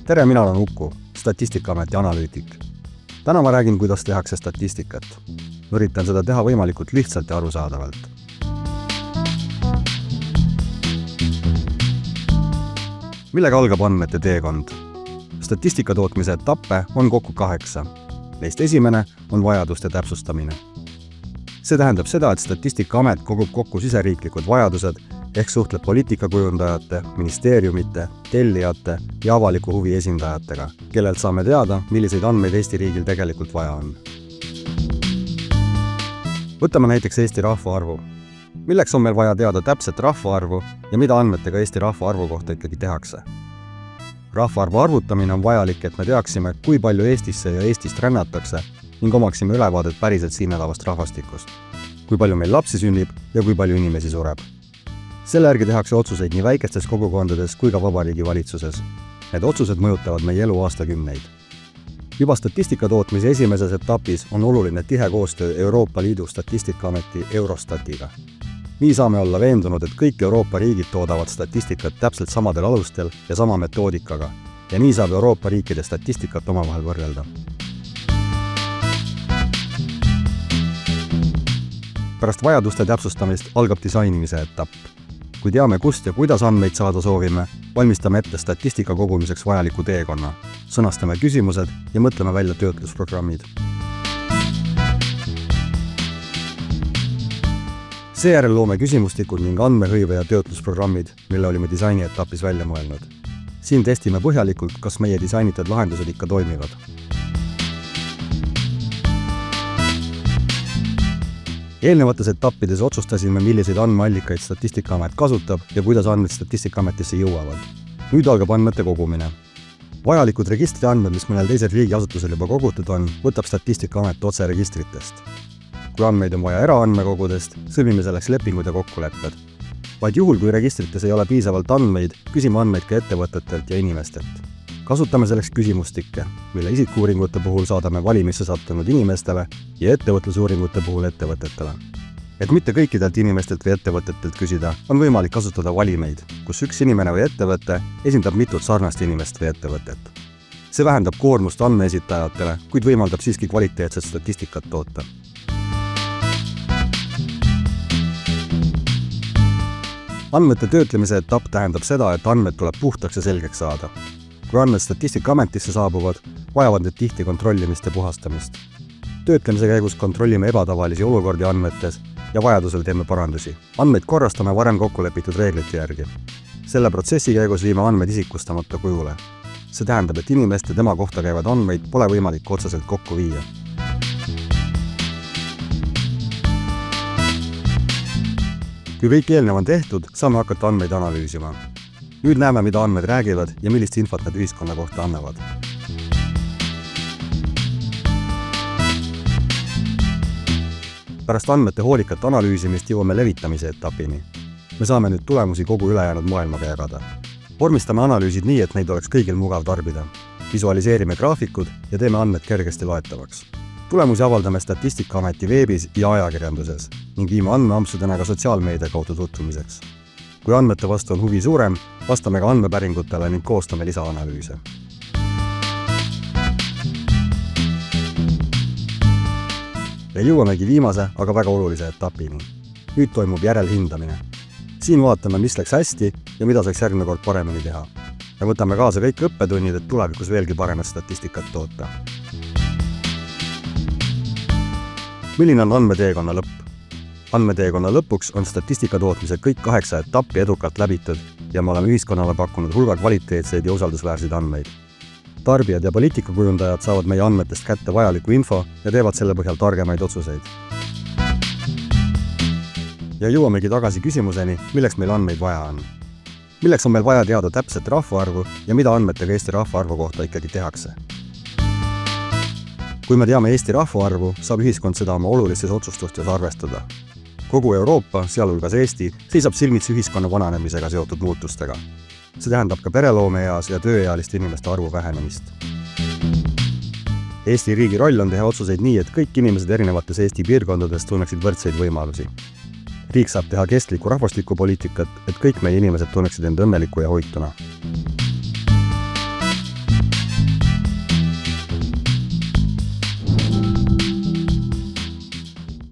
Tere, mina olen Uku, Statistikaameti analüütik. Täna ma räägin, kuidas tehakse statistikat. Üritan seda teha võimalikult lihtsalt ja arusaadavalt. Millega algab andmete teekond? Statistika tootmise etappe on kokku 8. Neist esimene on vajaduste täpsustamine. See tähendab seda, et Statistikaamet kogub kokku siseriiklikud vajadused ehk suhtleb poliitikakujundajate, ministeeriumite, tellijate ja avaliku huvi esindajatega, kellelt saame teada, milliseid andmeid Eesti riigil tegelikult vaja on. Võtame näiteks Eesti rahvaarvu. Milleks on meil vaja teada täpset rahvaarvu ja mida andmetega Eesti rahvaarvu kohta ikkagi tehakse? Rahvaarvu arvutamine on vajalik, et me teaksime, kui palju Eestisse ja Eestist rännatakse ning omaksime ülevaadet päriselt siin elavast rahvastikust. Kui palju meil lapsi sünnib ja kui palju inimesi sureb. Selle järgi tehakse otsuseid nii väikestes kogukondades kui ka vabariigi valitsuses. Need otsused mõjutavad meie elu aastakümneid. Juba statistika tootmise esimeses etapis on oluline tihe koostöö Euroopa Liidu Statistikaameti Eurostatiga. Nii saame olla veendunud, et kõik Euroopa riigid toodavad statistikat täpselt samadel alustel ja sama metoodikaga. Ja nii saab Euroopa riikide statistikat omavahel võrrelda. Pärast vajaduste täpsustamist algab disainimise etapp. Kui teame, kust ja kuidas andmeid saada soovime, valmistame ette statistika kogumiseks vajaliku teekonna, sõnastame küsimused ja mõtleme välja töötlusprogrammid. Seejärel loome küsimustikud ning andmehõive ja töötlusprogrammid, mille olime disaini etapis välja mõelnud. Siin testime põhjalikult, kas meie disainitud lahendused ikka toimivad. Eelnevates etappides otsustasime, milliseid andmeallikaid Statistikaamet kasutab ja kuidas andmed Statistikaametisse jõuavad. Nüüd algab andmete kogumine. Vajalikud registri andmed, mis mõnel teisel riigiasutusel juba kogutud on, võtab Statistikaamet otse registritest. Kui andmeid on vaja eraandmekogudest, sõlmime selleks lepingud ja kokkulepped. Vaid juhul, kui registrites ei ole piisavalt andmeid, küsime andmeid ka ettevõtetelt ja inimestelt. Kasutame selleks küsimustikke, mille isikuuuringute puhul saadame valimisse sattunud inimestele ja ettevõtlusuuringute puhul ettevõtetele. Et mitte kõikidelt inimestelt või ettevõtetelt küsida, on võimalik kasutada valimeid, kus üks inimene või ettevõte esindab mitut sarnast inimest või ettevõtet. See vähendab koormust andmeesitajatele, kuid võimaldab siiski kvaliteetset statistikat toota. Andmete töötlemise etapp tähendab seda, et andmed tuleb puhtaks ja selgeks saada. Kui andmed Statistikaametisse saabuvad, vajavad need tihti kontrollimist ja puhastamist. Töötlemise käigus kontrollime ebatavalisi olukordi andmetes ja vajadusel teeme parandusi. Andmeid korrastame varem kokkulepitud reeglite järgi. Selle protsessi käigus viime andmed isikustamata kujule. See tähendab, et inimeste tema kohta käivad andmeid pole võimalik otseselt kokku viia. Kui kõik eelnev on tehtud, saame hakata andmeid analüüsima. Nüüd näeme, mida andmed räägivad ja millist infot nad ühiskonna kohta annavad. Pärast andmete hoolikat analüüsimist jõuame levitamise etapini. Me saame nüüd tulemusi kogu ülejäänud maailmaga jagada. Vormistame analüüsid nii, et neid oleks kõigil mugav tarbida. Visualiseerime graafikud ja teeme andmed kergesti loetavaks. Tulemusi avaldame Statistikaaameti veebis ja ajakirjanduses ning viime andmeampsudena ka sotsiaalmeedia kaudu tutvumiseks. Kui andmete vastu on huvi suurem, vastame ka andmepäringutele ning koostame lisaanalüüse. Ja jõuamegi viimase, aga väga olulise etapini. Nüüd toimub järelhindamine. Siin vaatame, mis läks hästi ja mida saaks järgmine kord paremini teha. Ja võtame kaasa kõik õppetunnid, et tulevikus veelgi paremat statistikat toota. Milline on andmeteekonna lõpp? Andmeteekonna lõpuks on statistika tootmise kõik 8 etappi edukalt läbitud ja me oleme ühiskonnale pakkunud hulga kvaliteetseid ja usaldusväärseid andmeid. Tarbijad ja poliitikakujundajad saavad meie andmetest kätte vajaliku info ja teevad selle põhjal targemaid otsuseid. Ja jõuamegi tagasi küsimuseni, milleks meil andmeid vaja on. Milleks on meil vaja teada täpset rahvaarvu ja mida andmetega Eesti rahvaarvu kohta ikkagi tehakse. Kui me teame Eesti rahvaarvu, saab ühiskond seda oma olulises otsustustes arvestada. Kogu Euroopa, sealhulgas Eesti, seisab silmitsi ühiskonna vananemisega seotud muutustega. See tähendab ka pereloomeeas ja tööealiste inimeste arvu vähenemist. Eesti riigi roll on teha otsuseid nii, et kõik inimesed erinevates Eesti piirkondades tunneksid võrdseid võimalusi. Riik saab teha kestlikku rahvastikupoliitikat, et kõik meie inimesed tunneksid end õnneliku ja hoituna.